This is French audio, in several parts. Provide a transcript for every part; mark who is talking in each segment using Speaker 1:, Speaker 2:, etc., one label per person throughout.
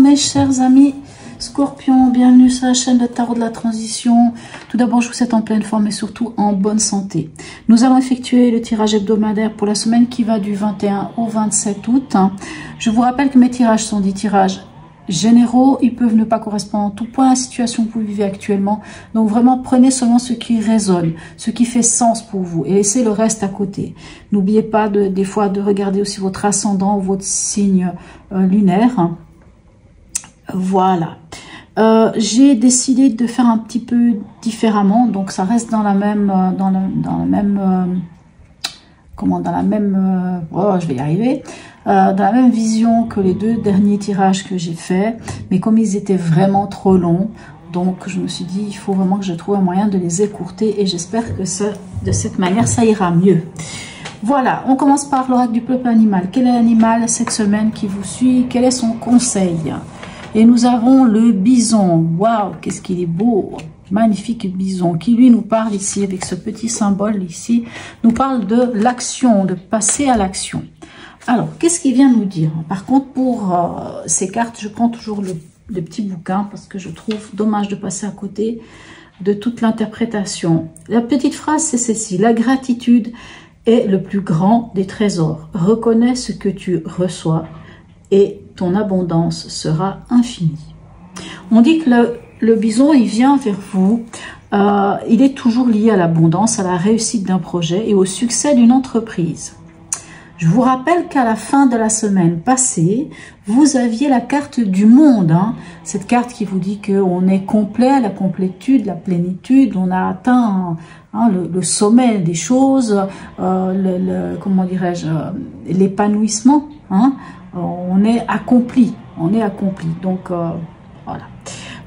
Speaker 1: mes chers amis Scorpion, bienvenue sur la chaîne de Tarot de la Transition. Tout d'abord, je vous souhaite en pleine forme et surtout en bonne santé. Nous allons effectuer le tirage hebdomadaire pour la semaine qui va du 21 au 27 août. Je vous rappelle que mes tirages sont des tirages généraux. Ils peuvent ne pas correspondre en tout point à la situation que vous vivez actuellement. Donc vraiment, prenez seulement ce qui résonne, ce qui fait sens pour vous et laissez le reste à côté. N'oubliez pas des fois de regarder aussi votre ascendant ou votre signe lunaire. Voilà. J'ai décidé de faire un petit peu différemment, donc ça reste dans la même, je vais y arriver, dans la même vision que les deux derniers tirages que j'ai faits, mais comme ils étaient vraiment trop longs, donc je me suis dit il faut vraiment que je trouve un moyen de les écourter et j'espère que de cette manière ça ira mieux. Voilà, on commence par l'oracle du peuple animal. Quel est l'animal cette semaine qui vous suit? Quel est son conseil? Et nous avons le bison. Waouh, qu'est-ce qu'il est beau! Magnifique bison qui lui nous parle ici avec ce petit symbole ici, nous parle de l'action, de passer à l'action. Alors, qu'est-ce qu'il vient nous dire? Par contre, pour ces cartes, je prends toujours le petit bouquin parce que je trouve dommage de passer à côté de toute l'interprétation. La petite phrase, c'est celle-ci. La gratitude est le plus grand des trésors. Reconnais ce que tu reçois et ton abondance sera infinie. On dit que le bison, il vient vers vous, il est toujours lié à l'abondance, à la réussite d'un projet et au succès d'une entreprise. Je vous rappelle qu'à la fin de la semaine passée, vous aviez la carte du monde, hein, cette carte qui vous dit qu'on est complet, la complétude, la plénitude, on a atteint le sommet des choses, comment dirais-je, l'épanouissement, hein. On est accompli, donc voilà.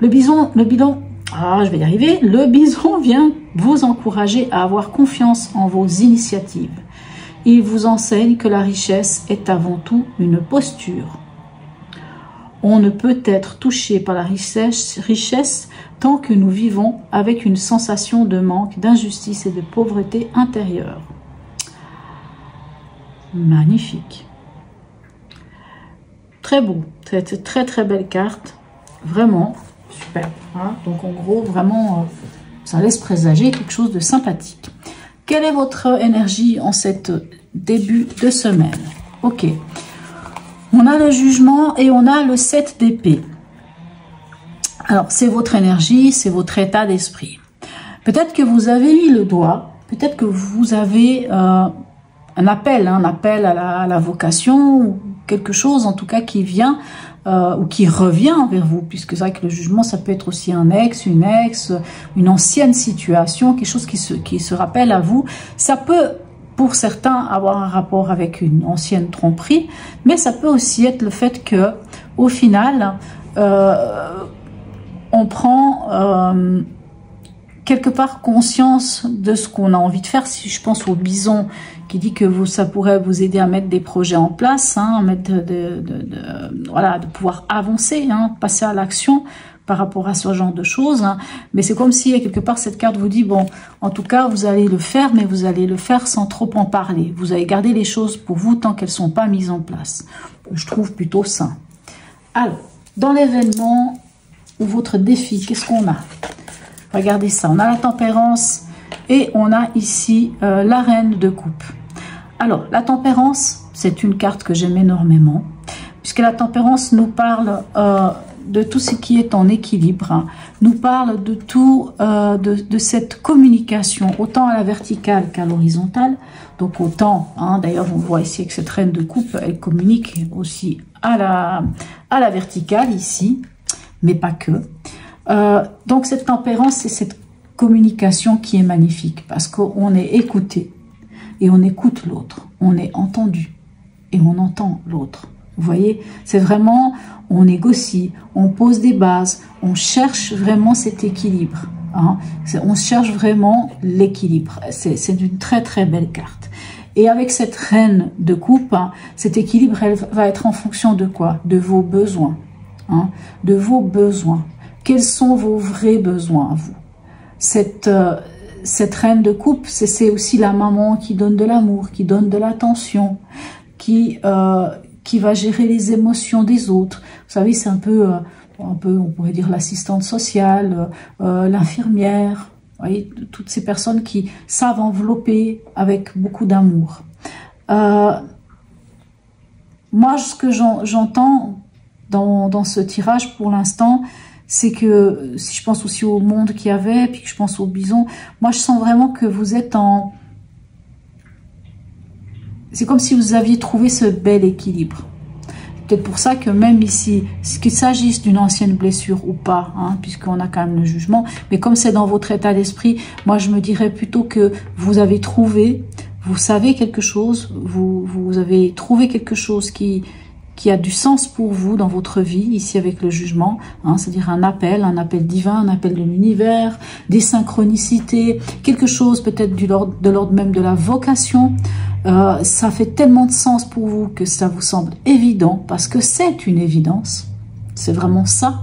Speaker 1: Le bison, je vais y arriver, le bison vient vous encourager à avoir confiance en vos initiatives. Il vous enseigne que la richesse est avant tout une posture. On ne peut être touché par la richesse tant que nous vivons avec une sensation de manque, d'injustice et de pauvreté intérieure. Magnifique. Très beau, très belle carte, vraiment super. Hein. Donc en gros, vraiment, ça laisse présager quelque chose de sympathique. Quelle est votre énergie en cette début de semaine? Ok, on a le jugement et on a le 7 d'épée. Alors c'est votre énergie, c'est votre état d'esprit. Peut-être que vous avez mis le doigt, peut-être que vous avez un appel à la vocation, ou quelque chose en tout cas qui vient ou qui revient vers vous, puisque c'est vrai que le jugement ça peut être aussi un ex, une ancienne situation, quelque chose qui se rappelle à vous. Ça peut pour certains avoir un rapport avec une ancienne tromperie, mais ça peut aussi être le fait que au final on prend quelque part conscience de ce qu'on a envie de faire. Si je pense au bison qui dit que ça pourrait vous aider à mettre des projets en place, hein, de pouvoir avancer, hein, passer à l'action par rapport à ce genre de choses. Hein. Mais c'est comme si quelque part cette carte vous dit, bon, en tout cas vous allez le faire, mais vous allez le faire sans trop en parler. Vous allez garder les choses pour vous tant qu'elles ne sont pas mises en place. Je trouve plutôt sain. Alors, dans l'événement ou votre défi, qu'est-ce qu'on a? Regardez ça, on a la tempérance et on a ici la reine de coupe. Alors, la tempérance, c'est une carte que j'aime énormément, puisque la tempérance nous parle de tout ce qui est en équilibre, hein, nous parle de tout, de cette communication, autant à la verticale qu'à l'horizontale. Donc autant, hein, d'ailleurs on voit ici avec cette reine de coupe, elle communique aussi à la verticale ici, mais pas que. Donc cette tempérance, c'est cette communication qui est magnifique parce qu'on est écouté et on écoute l'autre, on est entendu et on entend l'autre. Vous voyez, c'est vraiment, on négocie, on pose des bases, on cherche vraiment cet équilibre. Hein. On cherche vraiment l'équilibre. C'est une très belle carte. Et avec cette reine de coupe, hein, cet équilibre, elle va être en fonction de quoi? De vos besoins. Hein, de vos besoins. Quels sont vos vrais besoins à vous? Cette reine de coupe, c'est aussi la maman qui donne de l'amour, qui donne de l'attention, qui qui va gérer les émotions des autres. Vous savez, c'est un peu, on pourrait dire l'assistante sociale, l'infirmière. Vous voyez, toutes ces personnes qui savent envelopper avec beaucoup d'amour. Moi, ce que j'entends dans ce tirage pour l'instant, c'est que, si je pense aussi au monde qu'il y avait, puis que je pense au bison, moi je sens vraiment que vous êtes en... C'est comme si vous aviez trouvé ce bel équilibre. Peut-être pour ça que même ici, qu'il s'agisse d'une ancienne blessure ou pas, hein, puisqu'on a quand même le jugement, mais comme c'est dans votre état d'esprit, moi je me dirais plutôt que vous avez trouvé, vous savez quelque chose, vous avez trouvé quelque chose qui a du sens pour vous dans votre vie, ici avec le jugement, hein, c'est-à-dire un appel divin, un appel de l'univers, des synchronicités, quelque chose peut-être de l'ordre même de la vocation. Ça fait tellement de sens pour vous que ça vous semble évident, parce que c'est une évidence, c'est vraiment ça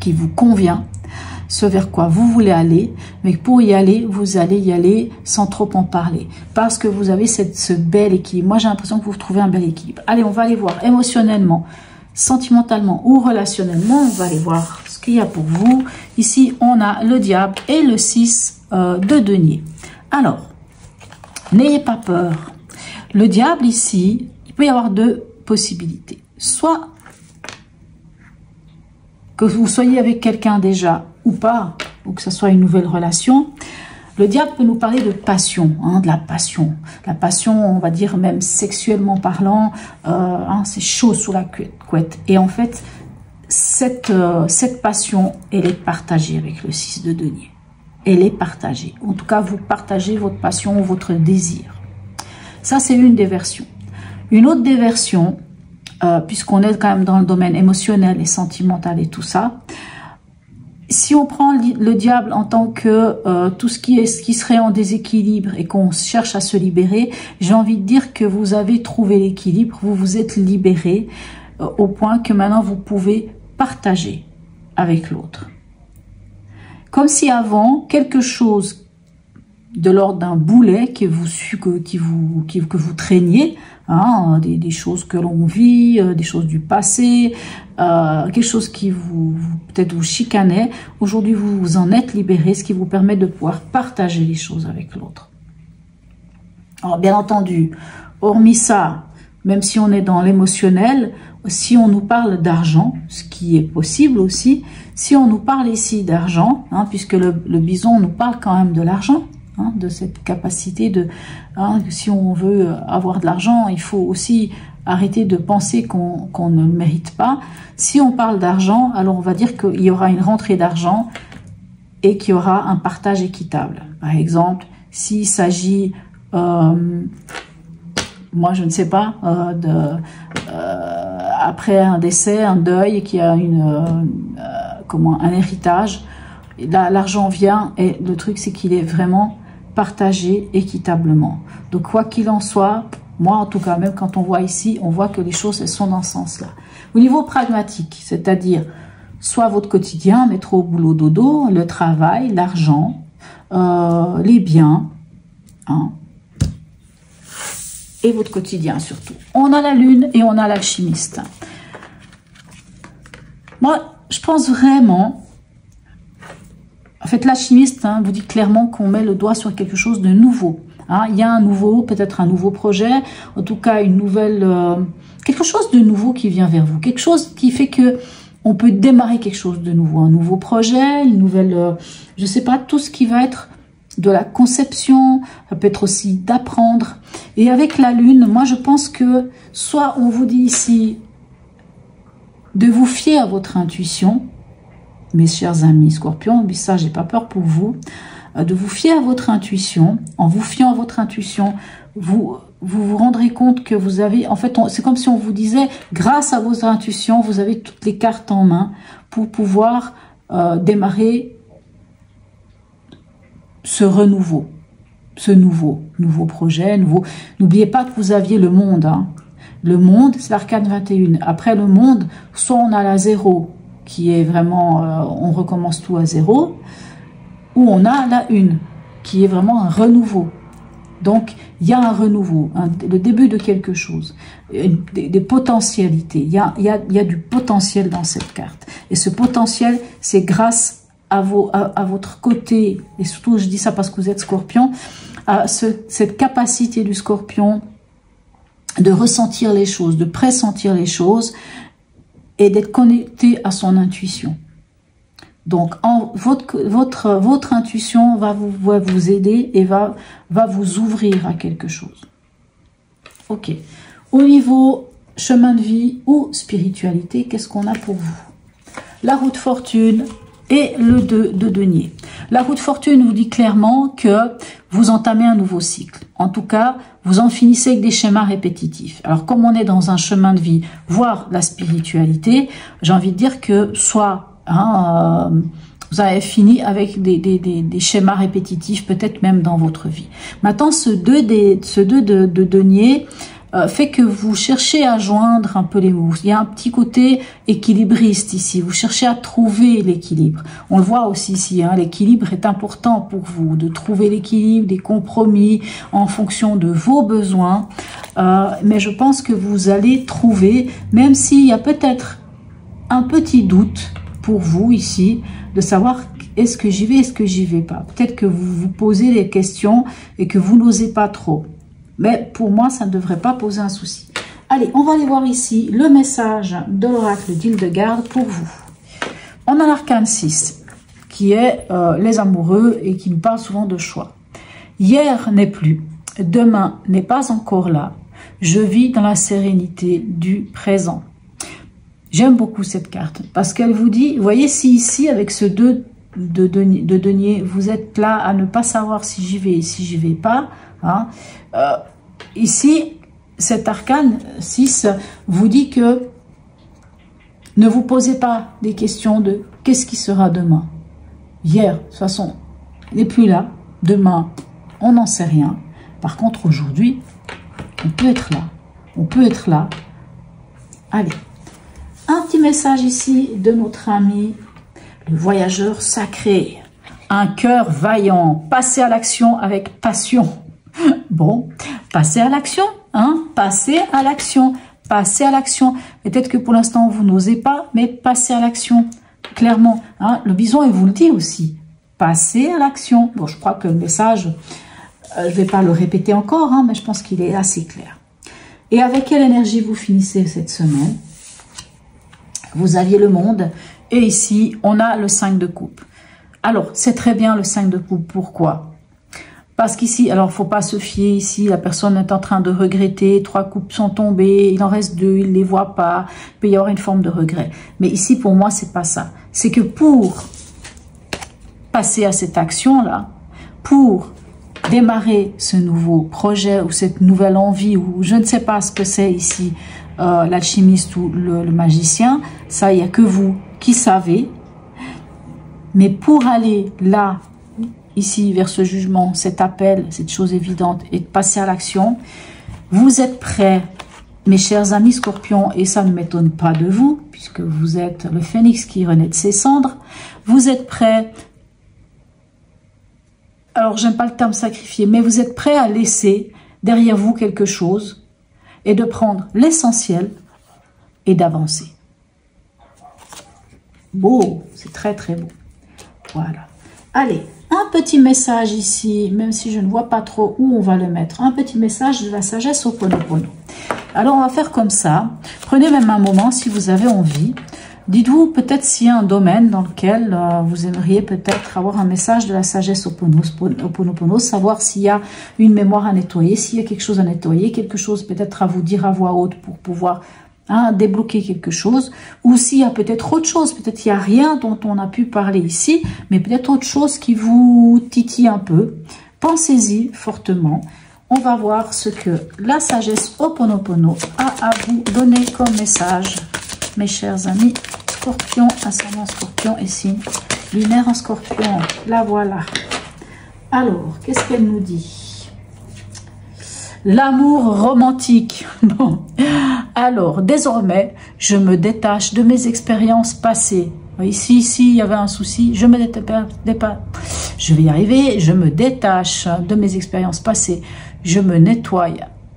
Speaker 1: qui vous convient, ce vers quoi vous voulez aller, mais pour y aller, vous allez y aller sans trop en parler, parce que vous avez ce bel équilibre. Moi, j'ai l'impression que vous trouvez un bel équilibre. Allez, on va aller voir émotionnellement, sentimentalement ou relationnellement, on va aller voir ce qu'il y a pour vous. Ici, on a le diable et le 6 de denier. Alors, n'ayez pas peur. Le diable ici, il peut y avoir deux possibilités. Soit que vous soyez avec quelqu'un déjà ou pas, ou que ce soit une nouvelle relation. Le diable peut nous parler de passion, hein, de la passion. La passion, on va dire même sexuellement parlant, hein, c'est chaud sous la couette. Et en fait, cette passion, elle est partagée avec le 6 de denier. Elle est partagée. En tout cas, vous partagez votre passion ou votre désir. Ça, c'est une des versions. Une autre des versions, puisqu'on est quand même dans le domaine émotionnel et sentimental et tout ça, si on prend le diable en tant que tout ce qui serait en déséquilibre et qu'on cherche à se libérer, j'ai envie de dire que vous avez trouvé l'équilibre, vous vous êtes libéré au point que maintenant vous pouvez partager avec l'autre. Comme si avant, quelque chose de l'ordre d'un boulet que vous traîniez, hein, des choses que l'on vit, des choses du passé, quelque chose qui peut-être vous chicanait. Aujourd'hui, vous vous en êtes libéré, ce qui vous permet de pouvoir partager les choses avec l'autre. Alors, bien entendu, hormis ça, même si on est dans l'émotionnel, si on nous parle d'argent, ce qui est possible aussi, si on nous parle ici d'argent, hein, puisque le bison nous parle quand même de l'argent, hein, de cette capacité de, hein, si on veut avoir de l'argent, il faut aussi arrêter de penser qu'on ne le mérite pas. Si on parle d'argent, alors on va dire qu'il y aura une rentrée d'argent et qu'il y aura un partage équitable. Par exemple, s'il s'agit, moi je ne sais pas, après un décès, un deuil, qui a un héritage, l'argent vient et le truc c'est qu'il est vraiment partagé équitablement. Donc quoi qu'il en soit, moi en tout cas, même quand on voit ici, on voit que les choses elles sont dans ce sens-là. Au niveau pragmatique, c'est-à-dire soit votre quotidien, métro, boulot, dodo, le travail, l'argent, les biens, hein, et votre quotidien surtout. On a la lune et on a l'alchimiste. Moi, je pense vraiment... En fait, l'alchimiste, hein, vous dit clairement qu'on met le doigt sur quelque chose de nouveau. Hein. Il y a peut-être un nouveau projet, en tout cas une nouvelle... quelque chose de nouveau qui vient vers vous. Quelque chose qui fait que on peut démarrer quelque chose de nouveau. Un nouveau projet, une nouvelle... je sais pas, tout ce qui va être de la conception, ça peut être aussi d'apprendre. Et avec la lune, moi je pense que soit on vous dit ici de vous fier à votre intuition, mes chers amis Scorpion, mais ça j'ai pas peur pour vous, de vous fier à votre intuition. En vous fiant à votre intuition, vous vous rendrez compte que vous avez, en fait c'est comme si on vous disait, grâce à votre intuition, vous avez toutes les cartes en main pour pouvoir démarrer ce renouveau, ce nouveau projet, N'oubliez pas que vous aviez le monde. Hein. Le monde, c'est l'arcane 21. Après le monde, soit on a la 0, qui est vraiment, on recommence tout à 0, ou on a la 1, qui est vraiment un renouveau. Donc, il y a un renouveau, le début de quelque chose, des potentialités. Il y a du potentiel dans cette carte. Et ce potentiel, c'est grâce à votre côté, et surtout, je dis ça parce que vous êtes Scorpion, à cette capacité du Scorpion de ressentir les choses, de pressentir les choses et d'être connecté à son intuition. Donc, votre intuition va vous aider et va vous ouvrir à quelque chose. Ok. Au niveau chemin de vie ou spiritualité, qu'est-ce qu'on a pour vous? La roue de fortune et le 2 de denier. La roue de fortune vous dit clairement que vous entamez un nouveau cycle. En tout cas, vous en finissez avec des schémas répétitifs. Alors, comme on est dans un chemin de vie, voire la spiritualité, j'ai envie de dire que soit vous avez fini avec des schémas répétitifs, peut-être même dans votre vie. Maintenant, ce 2 de denier fait que vous cherchez à joindre un peu les mots. Il y a un petit côté équilibriste ici. Vous cherchez à trouver l'équilibre. On le voit aussi ici, l'équilibre est important pour vous, de trouver l'équilibre, des compromis en fonction de vos besoins. Mais je pense que vous allez trouver, même s'il y a peut-être un petit doute pour vous ici, de savoir est-ce que j'y vais, est-ce que j'y vais pas. Peut-être que vous vous posez des questions et que vous n'osez pas trop. Mais pour moi, ça ne devrait pas poser un souci. Allez, on va aller voir ici le message de l'oracle d'Hildegarde pour vous. On a l'arcane 6, qui est les amoureux et qui nous parle souvent de choix. Hier n'est plus, demain n'est pas encore là. Je vis dans la sérénité du présent. J'aime beaucoup cette carte parce qu'elle vous dit, vous voyez, si ici, avec ce 2 de denier, vous êtes là à ne pas savoir si j'y vais et si j'y vais pas, ici, cet arcane 6 vous dit que ne vous posez pas des questions de qu'est-ce qui sera demain. Hier, de toute façon, n'est plus là. Demain, on n'en sait rien. Par contre, aujourd'hui, on peut être là. On peut être là. Allez. Un petit message ici de notre ami, le voyageur sacré. Un cœur vaillant. Passez à l'action avec passion. Bon, passez à l'action, passez à l'action. Passez à l'action. Peut-être que pour l'instant, vous n'osez pas, mais passez à l'action. Clairement, le bison, il vous le dit aussi. Passez à l'action. Bon, je crois que le message, je ne vais pas le répéter encore, mais je pense qu'il est assez clair. Et avec quelle énergie vous finissez cette semaine? Vous aviez le monde et ici, on a le 5 de coupe. Alors, c'est très bien le 5 de coupe. Pourquoi? Parce qu'ici, alors, il ne faut pas se fier ici. La personne est en train de regretter. 3 coupes sont tombées. Il en reste 2. Il ne les voit pas. Il peut y avoir une forme de regret. Mais ici, pour moi, c'est pas ça. C'est que pour passer à cette action-là, pour démarrer ce nouveau projet ou cette nouvelle envie, ou je ne sais pas ce que c'est ici, l'alchimiste ou le magicien, ça, il n'y a que vous qui savez. Mais pour aller là, ici, vers ce jugement, cet appel, cette chose évidente, et de passer à l'action, vous êtes prêts, mes chers amis scorpions, et ça ne m'étonne pas de vous, puisque vous êtes le phénix qui renaît de ses cendres, vous êtes prêts, alors j'aime pas le terme sacrifier, mais vous êtes prêts à laisser derrière vous quelque chose, et de prendre l'essentiel et d'avancer. Beau, c'est très très beau. Voilà. Allez, un petit message ici, même si je ne vois pas trop où on va le mettre. Un petit message de la sagesse Ho'oponopono. Alors on va faire comme ça. Prenez même un moment si vous avez envie. Dites-vous peut-être s'il y a un domaine dans lequel vous aimeriez peut-être avoir un message de la sagesse Ho'oponopono, savoir s'il y a une mémoire à nettoyer, s'il y a quelque chose à nettoyer, quelque chose peut-être à vous dire à voix haute pour pouvoir débloquer quelque chose, ou s'il y a peut-être autre chose, peut-être il n'y a rien dont on a pu parler ici, mais peut-être autre chose qui vous titille un peu. Pensez-y fortement. On va voir ce que la sagesse Ho'oponopono a à vous donner comme message, mes chers amis scorpion, ascendant scorpion et signe lunaire en scorpion. La voilà. Alors, qu'est-ce qu'elle nous dit? L'amour romantique. Bon. Alors, désormais, je me détache de mes expériences passées. Ici, il y avait un souci. Je me détache. Je vais y arriver. Je me détache de mes expériences passées. Je me nettoie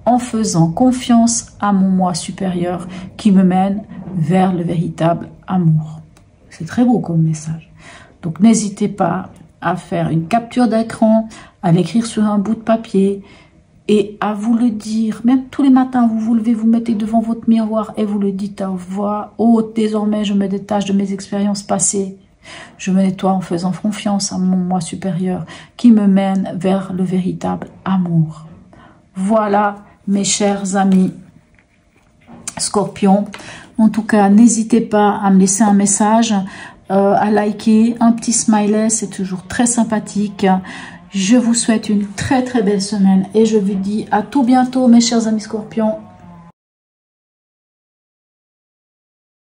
Speaker 1: en faisant confiance à mon moi supérieur qui me mène vers le véritable amour. C'est très beau comme message. Donc n'hésitez pas à faire une capture d'écran, à l'écrire sur un bout de papier et à vous le dire. Même tous les matins, vous vous levez, vous mettez devant votre miroir et vous le dites à voix haute. Désormais, je me détache de mes expériences passées. Je me nettoie en faisant confiance à mon moi supérieur qui me mène vers le véritable amour. Voilà, mes chers amis Scorpion. En tout cas, n'hésitez pas à me laisser un message, à liker, un petit smiley, c'est toujours très sympathique. Je vous souhaite une très très belle semaine et je vous dis à tout bientôt, mes chers amis Scorpions.